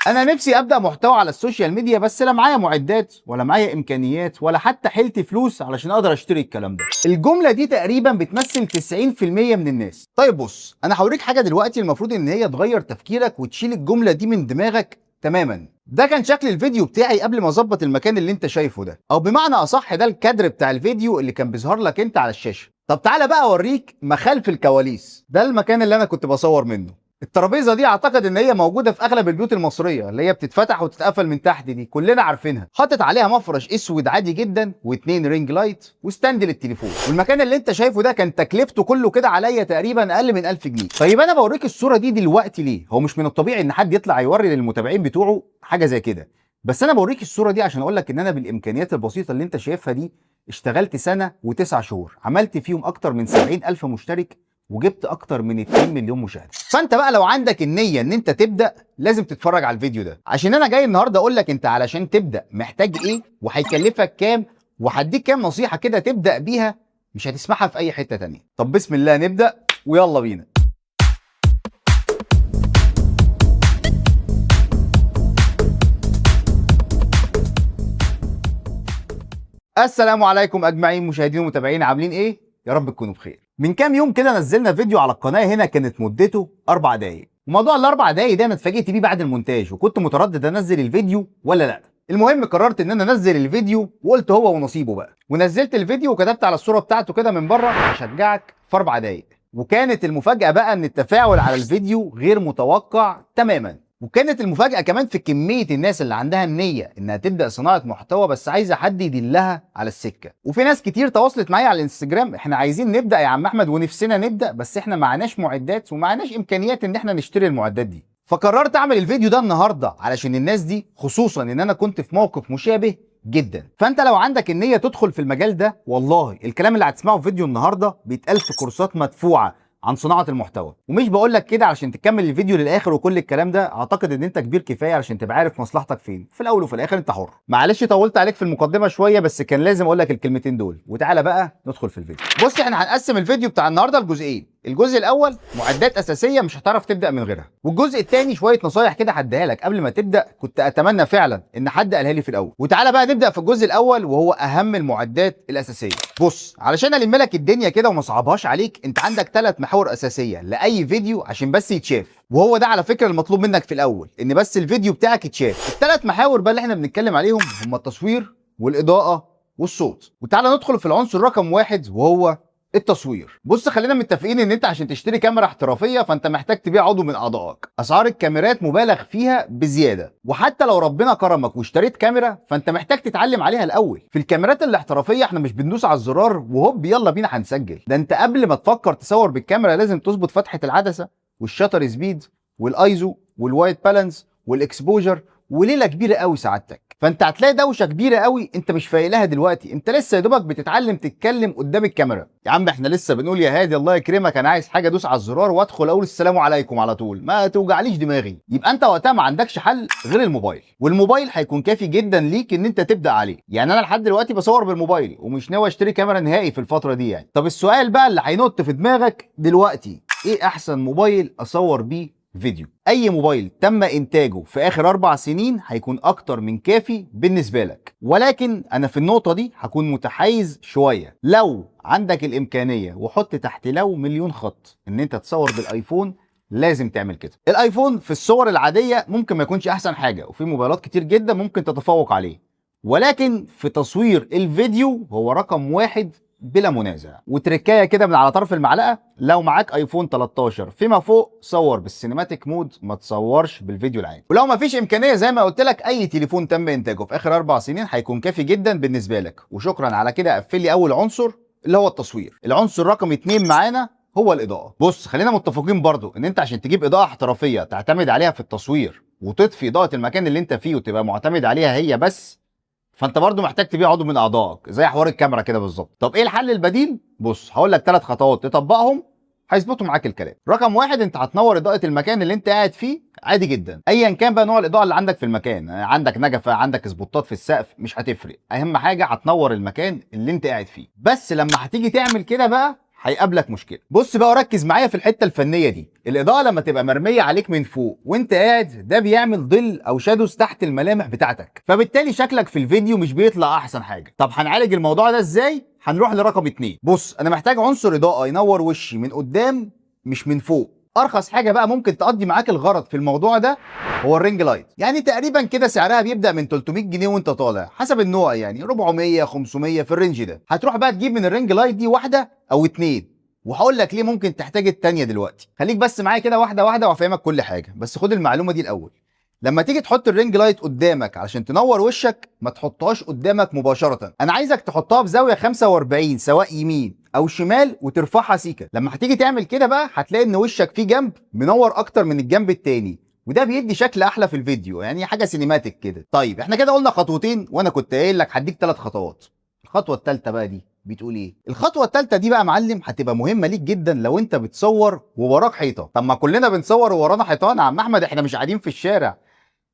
انا نفسي ابدا محتوى على السوشيال ميديا، بس لا معايا معدات ولا معايا امكانيات ولا حتى حيلتي فلوس علشان اقدر اشتري الكلام ده. الجمله دي تقريبا بتمثل 90% من الناس. طيب بص، انا هوريك حاجه دلوقتي المفروض ان هي تغير تفكيرك وتشيل الجمله دي من دماغك تماما. ده كان شكل الفيديو بتاعي قبل ما اظبط المكان اللي انت شايفه ده، او بمعنى اصح ده الكادر بتاع الفيديو اللي كان بيظهر لك انت على الشاشه. طب تعالى بقى اوريك ما خلف الكواليس. ده المكان اللي انا كنت بصور منه. الترابيزه دي اعتقد ان هي موجوده في اغلب البيوت المصريه، اللي هي بتتفتح وتتقفل من تحت، دي كلنا عارفينها. حاطط عليها مفرش اسود عادي جدا واتنين رينج لايت وستاند للتليفون. والمكان اللي انت شايفه ده كان تكلفته كله كده عليا تقريبا اقل من 1000 جنيه. طيب انا بوريك الصوره دي دلوقتي ليه؟ هو مش من الطبيعي ان حد يطلع يوري للمتابعين بتوعه حاجه زي كده، بس انا بوريك الصوره دي عشان اقول لك ان انا بالامكانيات البسيطه اللي انت شايفها دي اشتغلت سنه و9 شهور، عملت فيهم اكتر من 70,000 مشترك وجبت اكتر من 2 مليون مشاهده. فانت بقى لو عندك النيه ان انت تبدا لازم تتفرج على الفيديو ده، عشان انا جاي النهارده اقول لك انت علشان تبدا محتاج ايه وهيكلفك كام، وهديك كام نصيحه كده تبدا بيها مش هتسمعها في اي حته تانية. طب بسم الله نبدا ويلا بينا. السلام عليكم اجمعين مشاهدين ومتابعين، عاملين ايه؟ يا رب تكونوا بخير. من كام يوم كده نزلنا فيديو على القناه هنا كانت مدته 4 دقايق، وموضوع ال4 دقايق ده انا اتفاجئت بيه بعد المونتاج وكنت متردد انزل الفيديو ولا لا. المهم قررت ان انا انزل الفيديو وقلت هو ونصيبه بقى، ونزلت الفيديو وكتبت على الصوره بتاعته كده من بره هشجعك في 4 دقايق. وكانت المفاجاه بقى ان التفاعل على الفيديو غير متوقع تماما، وكانت المفاجأة كمان في كمية الناس اللي عندها النية انها تبدأ صناعة محتوى بس عايزة حد يدلها على السكة. وفي ناس كتير تواصلت معايا على الانستجرام، احنا عايزين نبدأ يا عم احمد ونفسنا نبدأ، بس احنا معناش معدات ومعناش امكانيات ان احنا نشتري المعدات دي. فقررت اعمل الفيديو ده النهاردة علشان الناس دي، خصوصا ان انا كنت في موقف مشابه جدا. فانت لو عندك النية تدخل في المجال ده، والله الكلام اللي هتسمعه في فيديو النهاردة بيتقال في كورسات مدفوعة عن صناعه المحتوى. ومش بقول لك كده علشان تكمل الفيديو للاخر وكل الكلام ده، اعتقد ان انت كبير كفايه علشان تبقى عارف مصلحتك فين. في الاول وفي الاخر انت حر. معلش طولت عليك في المقدمه شويه، بس كان لازم اقول لك الكلمتين دول. وتعالى بقى ندخل في الفيديو. بص احنا هنقسم الفيديو بتاع النهارده لجزئين. الجزء الاول معدات اساسيه مش هتعرف تبدا من غيرها، والجزء الثاني شويه نصايح كده هديها لك قبل ما تبدا كنت اتمنى فعلا ان حد قالها لي في الاول. وتعالى بقى نبدا في الجزء الاول وهو اهم المعدات الاساسيه. بص علشان الم لك الدنيا كده وما صعبهاش عليك، انت عندك 3 محاور اساسيه لاي فيديو عشان بس يتشاف، وهو ده على فكره المطلوب منك في الاول، ان بس الفيديو بتاعك يتشاف. ال3 محاور بقى اللي احنا بنتكلم عليهم هم التصوير والاضاءه والصوت. وتعالى ندخل في العنصر رقم 1 وهو التصوير. بص خلينا متفقين ان انت عشان تشتري كاميرا احترافيه فانت محتاج تبيع عضو من اعضائك. اسعار الكاميرات مبالغ فيها بزياده، وحتى لو ربنا كرمك واشتريت كاميرا فانت محتاج تتعلم عليها الاول. في الكاميرات الاحترافيه احنا مش بندوس على الزرار وهوب يلا بينا هنسجل، ده انت قبل ما تفكر تصور بالكاميرا لازم تظبط فتحه العدسه والشاتر سبيد والايزو والوايت بالانس والاكسبوجر وليله كبيره قوي سعادتك. فانت هتلاقي دوشه كبيره قوي انت مش فايق لها دلوقتي، انت لسه يا دوبك بتتعلم تتكلم قدام الكاميرا. يا عم احنا لسه بنقول يا هادي الله يكرمك انا عايز حاجه ادوس على الزرار وادخل اقول السلام عليكم على طول، ما توجعليش دماغي. يبقى انت وقتها ما عندكش حل غير الموبايل، والموبايل هيكون كافي جدا ليك ان انت تبدا عليه. يعني انا لحد دلوقتي بصور بالموبايل ومش ناوي اشتري كاميرا نهائي في الفتره دي يعني. طب السؤال بقى اللي هينط في دماغك دلوقتي، ايه احسن موبايل اصور بيه فيديو؟ اي موبايل تم انتاجه في اخر 4 سنين هيكون اكتر من كافي بالنسبه لك، ولكن انا في النقطه دي هكون متحيز شويه. لو عندك الامكانيه، وحط تحت لو مليون خط، ان انت تصور بالايفون لازم تعمل كده. الايفون في الصور العاديه ممكن ما يكونش احسن حاجه، وفي موبايلات كتير جدا ممكن تتفوق عليه، ولكن في تصوير الفيديو هو رقم 1 بلا منازع. وتركايه كده من على طرف المعلقه، لو معاك ايفون 13 فيما فوق صور بالسينماتيك مود، ما تصورش بالفيديو العادي. ولو ما فيش امكانيه زي ما قلت لك، اي تليفون تم انتاجه في اخر 4 سنين هيكون كافي جدا بالنسبه لك. وشكرا على كده قفل لي اول عنصر اللي هو التصوير. العنصر رقم 2 معانا هو الاضاءه. بص خلينا متفقين برضو ان انت عشان تجيب اضاءه احترافيه تعتمد عليها في التصوير وتطفي اضاءه المكان اللي انت فيه وتبقى معتمد عليها هي بس، فانت برضو محتاج تبيع عضو من اعضائك زي حوار الكاميرا كده بالظبط. طب ايه الحل البديل؟ بص هقول لك 3 خطوات تطبقهم هيظبطوا معاك الكلام. رقم 1، انت هتنور اضاءه المكان اللي انت قاعد فيه عادي جدا، ايا كان بقى نوع الاضاءه اللي عندك في المكان، عندك نجفه، عندك سبوتات في السقف، مش هتفرق، اهم حاجه هتنور المكان اللي انت قاعد فيه. بس لما هتيجي تعمل كده بقى هيقابلك مشكله. بص بقى وركز معايا في الحته الفنيه دي. الاضاءه لما تبقى مرميه عليك من فوق وانت قاعد، ده بيعمل ظل او شادوز تحت الملامح بتاعتك، فبالتالي شكلك في الفيديو مش بيطلع احسن حاجه. طب هنعالج الموضوع ده ازاي؟ هنروح لرقم 2. بص انا محتاج عنصر اضاءه ينور وشي من قدام مش من فوق. ارخص حاجه بقى ممكن تقضي معاك الغرض في الموضوع ده هو الرينج لايت. يعني تقريبا كده سعرها بيبدا من 300 جنيه وانت طالع حسب النوع، يعني 400 500 في الرينج ده. هتروح بقى تجيب من الرينج لايت دي واحده او اتنين، وهقول لك ليه ممكن تحتاج التانيه دلوقتي. خليك بس معايا كده واحده واحده وافهمك كل حاجه، بس خد المعلومه دي الاول. لما تيجي تحط الرينج لايت قدامك علشان تنور وشك، ما تحطهاش قدامك مباشره. انا عايزك تحطها بزاويه 45 سواء يمين او شمال وترفعها سيكه. لما هتيجي تعمل كده بقى هتلاقي ان وشك فيه جنب منور اكتر من الجنب التاني، وده بيدي شكل احلى في الفيديو، يعني حاجه سينماتيك كده. طيب احنا كده قلنا خطوتين، وانا كنت قايل لك هديك 3 خطوات. الخطوه الثالثه بقى دي بتقول ايه؟ الخطوه الثالثه دي بقى يا معلم هتبقى مهمه ليك جدا لو انت بتصور ووراك حيطه. طب ما كلنا بنصور وورانا حيطان يا عم احمد، احنا مش قاعدين في الشارع.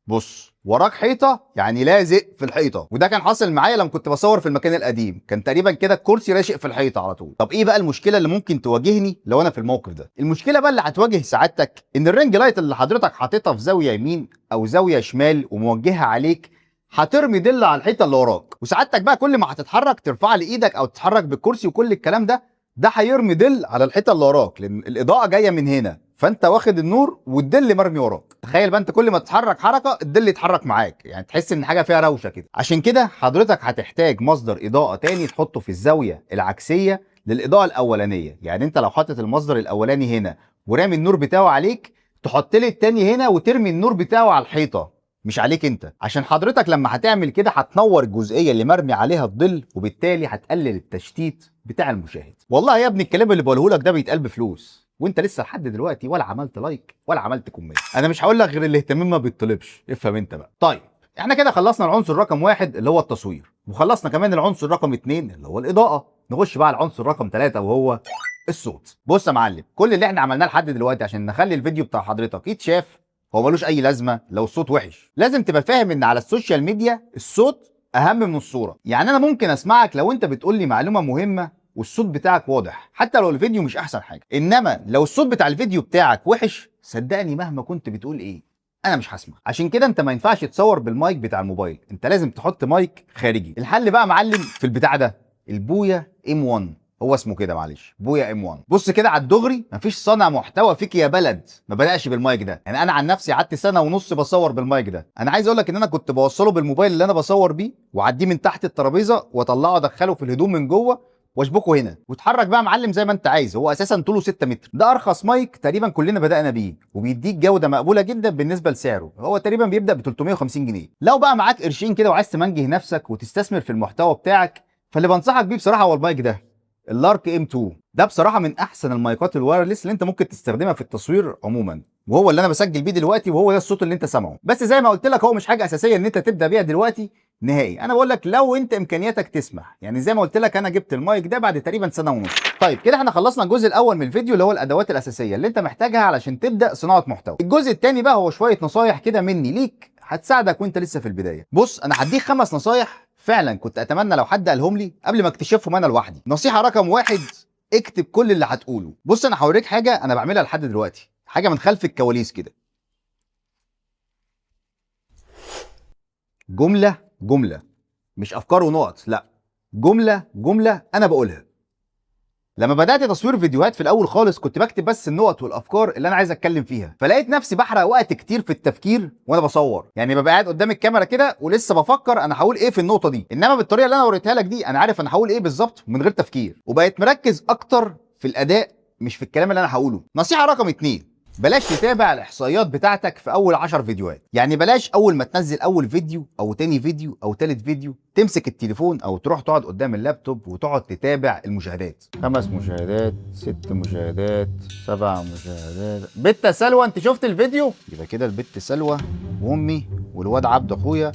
بص وراك حيطه يعني لازق في الحيطه، وده كان حاصل معايا لما كنت بصور في المكان القديم، كان تقريبا كده الكرسي راشق في الحيطه على طول. طب ايه بقى المشكله اللي ممكن تواجهني لو انا في الموقف ده؟ المشكله بقى اللي هتواجه سعادتك ان الرينج لايت اللي حضرتك حاططها في زاويه يمين او زاويه شمال وموجهها عليك هترمي ضل على الحيطه اللي وراك، وسعادتك بقى كل ما هتتحرك ترفع لايدك او تتحرك بالكرسي وكل الكلام ده هيرمي ضل على الحيطه اللي وراك، لان الاضاءه جايه من هنا فانت واخد النور والدل مرمي وراك. تخيل بقى انت كل ما تتحرك حركه الدل يتحرك معاك، يعني تحس ان حاجه فيها روشه كده. عشان كده حضرتك هتحتاج مصدر اضاءه تاني تحطه في الزاويه العكسيه للاضاءه الاولانيه. يعني انت لو حاطط المصدر الاولاني هنا ورامي النور بتاعه عليك، تحط لي التاني هنا وترمي النور بتاعه على الحيطه مش عليك انت، عشان حضرتك لما هتعمل كده هتنور الجزئيه اللي مرمي عليها الظل، وبالتالي هتقلل التشتيت بتاع المشاهد. والله يا ابني الكلام اللي بقوله لك ده بيتقال بفلوس، وانت لسه لحد دلوقتي ولا عملت لايك ولا عملت كومنت. انا مش هقول لك غير الاهتمام ما بيطلبش، افهم انت بقى. طيب احنا كده خلصنا العنصر رقم 1 اللي هو التصوير، وخلصنا كمان العنصر رقم 2 اللي هو الاضاءه. نخش بقى على العنصر رقم 3 وهو الصوت. بص يا معلم، كل اللي احنا عملناه لحد دلوقتي عشان نخلي الفيديو بتاع حضرتك يتشاف هو ملوش اي لازمه لو الصوت وحش. لازم تبقى فاهم ان على السوشيال ميديا الصوت اهم من الصوره. يعني انا ممكن اسمعك لو انت بتقول لي معلومه مهمه والصوت بتاعك واضح حتى لو الفيديو مش احسن حاجه، انما لو الصوت بتاع الفيديو بتاعك وحش صدقني مهما كنت بتقول ايه انا مش هسمع. عشان كده انت ما ينفعش تصور بالمايك بتاع الموبايل، انت لازم تحط مايك خارجي. الحل بقى معلم في البتاع ده، البويا M1 هو اسمه كده، معلش بويا M1. بص كده على الدغري مفيش صانع محتوى فيك يا بلد ما بدأش بالمايك ده. يعني انا عن نفسي قعدت سنه ونص بصور بالمايك ده. انا عايز اقول لك ان انا كنت بوصله بالموبايل اللي انا بصور بيه واعديه من تحت الترابيزه واطلعه ادخله في الهدوم من جوه واشبكه هنا واتحرك بقى معلم زي ما انت عايز. هو اساسا طوله 6 متر. ده ارخص مايك تقريبا كلنا بدأنا بيه، وبيديك جوده مقبوله جدا بالنسبه لسعره. هو تقريبا بيبدأ ب 350 جنيه. لو بقى معاك قرشين كده وعايز تمنجه نفسك وتستثمر في المحتوى بتاعك، فاللي بنصحك بيه بصراحه هو المايك ده، اللارك M2. ده بصراحه من احسن المايكات الوايرلس اللي انت ممكن تستخدمها في التصوير عموما، وهو اللي انا بسجل بيه دلوقتي، وهو ده الصوت اللي انت سامعه. بس زي ما قلت لك هو مش حاجه اساسيه ان انت تبدا بيها دلوقتي نهائي. انا بقول لك لو انت امكانياتك تسمح، يعني زي ما قلت لك انا جبت المايك ده بعد تقريبا سنه ونص. طيب كده احنا خلصنا الجزء الاول من الفيديو اللي هو الادوات الاساسيه اللي انت محتاجها علشان تبدا صناعه محتوى. الجزء الثاني بقى هو شويه نصايح كده مني ليك هتساعدك وانت لسه في البدايه. بص انا هديك 5 نصايح فعلا كنت اتمنى لو حد قالهم لي قبل ما اكتشفهم انا لوحدي. نصيحه رقم 1، اكتب كل اللي هتقوله. بص انا هوريك حاجه انا بعملها لحد دلوقتي، حاجه من خلف الكواليس كده. جمله جمله، مش افكار ونقط، لا جمله جمله انا بقولها. لما بدات تصوير فيديوهات في الاول خالص كنت بكتب بس النقط والافكار اللي انا عايز اتكلم فيها، فلقيت نفسي بحرق وقت كتير في التفكير وانا بصور. يعني ببقى قاعد قدام الكاميرا كده ولسه بفكر انا هقول ايه في النقطه دي، انما بالطريقه اللي انا وريتها لك دي انا عارف انا هقول ايه بالظبط من غير تفكير، وبقيت مركز اكتر في الاداء مش في الكلام اللي انا هقوله. نصيحه رقم 2، بلاش تتابع الاحصائيات بتاعتك في اول 10 فيديوهات. يعني بلاش اول ما تنزل اول فيديو او تاني فيديو او تالت فيديو تمسك التليفون او تروح تقعد قدام اللابتوب وتقعد تتابع المشاهدات. 5 مشاهدات، 6 مشاهدات، 7 مشاهدات. بت سلوى انت شفت الفيديو؟ يبقى كده البت سلوى وامي والواد عبد اخويا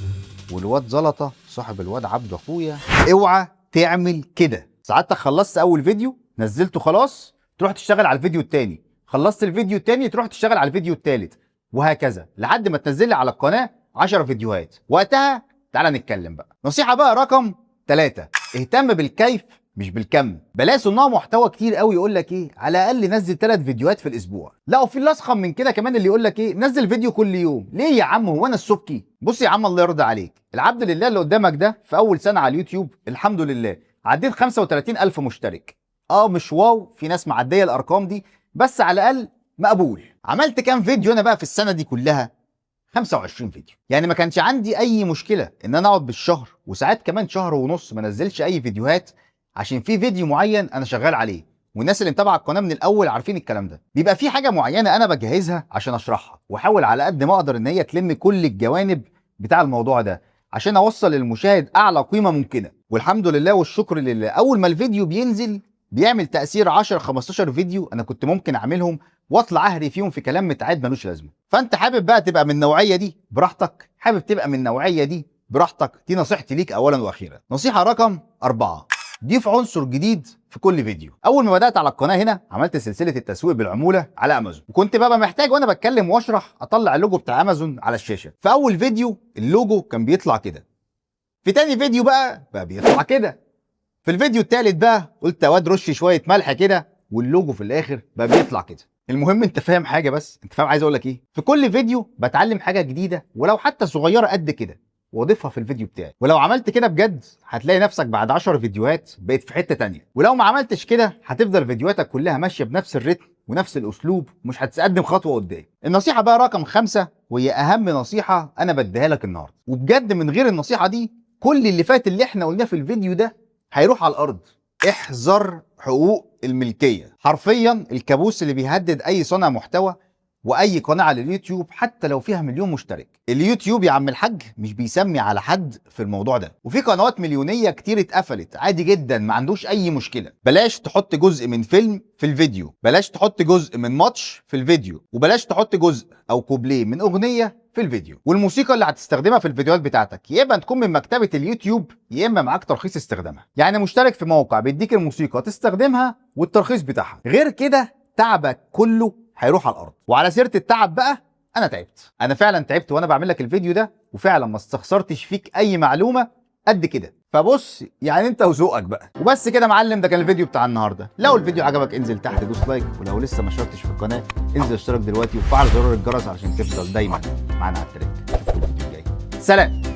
والواد زلطه صاحب الواد عبد اخويا. اوعى تعمل كده. سعادتك خلصت اول فيديو نزلته خلاص تروح تشتغل على الفيديو التاني، خلصت الفيديو التاني تروح تشتغل على الفيديو التالت، وهكذا لحد ما تنزل لي على القناه 10 فيديوهات. وقتها تعالى نتكلم بقى. نصيحه بقى رقم 3، اهتم بالكيف مش بالكم. بلاقي صناع محتوى كتير قوي يقول لك ايه، على الاقل نزل 3 فيديوهات في الاسبوع. لا وفي اللي اسخن من كده كمان اللي يقول لك ايه، نزل فيديو كل يوم. ليه يا عم، هو انا السبكي؟ بص يا عم الله يرضى عليك، العبد لله اللي قدامك ده في اول سنه على اليوتيوب الحمد لله عديت 35,000 مشترك. مش واو، في ناس معديه الارقام دي، بس على الاقل مقبول. عملت كام فيديو انا بقى في السنه دي كلها؟ 25 فيديو. يعني ما كانش عندي اي مشكله ان انا اقعد بالشهر وساعات كمان شهر ونص ما انزلش اي فيديوهات، عشان في فيديو معين انا شغال عليه، والناس اللي متابعه القناه من الاول عارفين الكلام ده. بيبقى في حاجه معينه انا بجهزها عشان اشرحها، واحاول على قد ما اقدر ان هي تلم كل الجوانب بتاع الموضوع ده عشان اوصل للمشاهد اعلى قيمه ممكنه. والحمد لله والشكر لله، اول ما الفيديو بينزل بيعمل تاثير 10 15 فيديو انا كنت ممكن اعملهم واطلع اهري فيهم في كلام متعاد ملوش لازمه. فانت حابب بقى تبقى من النوعيه دي براحتك، حابب تبقى من النوعيه دي براحتك، دي نصيحتي ليك اولا واخيرا. نصيحه رقم 4، ضيف عنصر جديد في كل فيديو. اول ما بدات على القناه هنا عملت سلسله التسويق بالعموله على امازون، وكنت بقى محتاج وانا بتكلم واشرح اطلع اللوجو بتاع امازون على الشاشه. في اول فيديو اللوجو كان بيطلع كده، في تاني فيديو بقى بيطلع كده، في الفيديو التالت بقى قلت اواد رش شويه ملح كده واللوجو في الاخر بقى بيطلع كده. المهم انت فاهم حاجه، بس انت فاهم عايز اقول لك ايه؟ في كل فيديو بتعلم حاجه جديده ولو حتى صغيره قد كده واضيفها في الفيديو بتاعي، ولو عملت كده بجد هتلاقي نفسك بعد 10 فيديوهات بقيت في حته تانية، ولو ما عملتش كده هتفضل فيديوهاتك كلها ماشيه بنفس الريتم ونفس الاسلوب ومش هتتقدم خطوه قدام. النصيحه بقى رقم 5، وهي اهم نصيحه انا بديها لك النهارده، وبجد من غير النصيحه دي كل اللي فات اللي احنا قلناه في الفيديو ده هيروح على الارض. احذر حقوق الملكيه، حرفيا الكابوس اللي بيهدد اي صانع محتوى واي قناه على اليوتيوب حتى لو فيها مليون مشترك. اليوتيوب يا عم الحاج مش بيسمي على حد في الموضوع ده، وفي قنوات مليونيه كتير اتقفلت عادي جدا ما عندوش اي مشكله. بلاش تحط جزء من فيلم في الفيديو، بلاش تحط جزء من ماتش في الفيديو، وبلاش تحط جزء او كوبليه من اغنيه في الفيديو. والموسيقى اللي هتستخدمها في الفيديوهات بتاعتك يا اما تكون من مكتبه اليوتيوب يا اما معاك ترخيص استخدامها، يعني مشترك في موقع بيديك الموسيقى تستخدمها والترخيص بتاعها، غير كده تعبك كله هيروح على الارض. وعلى سيره التعب بقى، انا تعبت، انا فعلا تعبت وانا بعمل لك الفيديو ده، وفعلا ما استخسرتش فيك اي معلومه قد كده. فبص يعني انت وذوقك بقى. وبس كده يا معلم، ده كان الفيديو بتاع النهارده. لو الفيديو عجبك انزل تحت دوس لايك، ولو لسه ما اشتركتش في القناه انزل اشترك دلوقتي وفعل زرار الجرس علشان تفضل دايما معانا على الترند. اشوفكم الفيديو الجاي، سلام.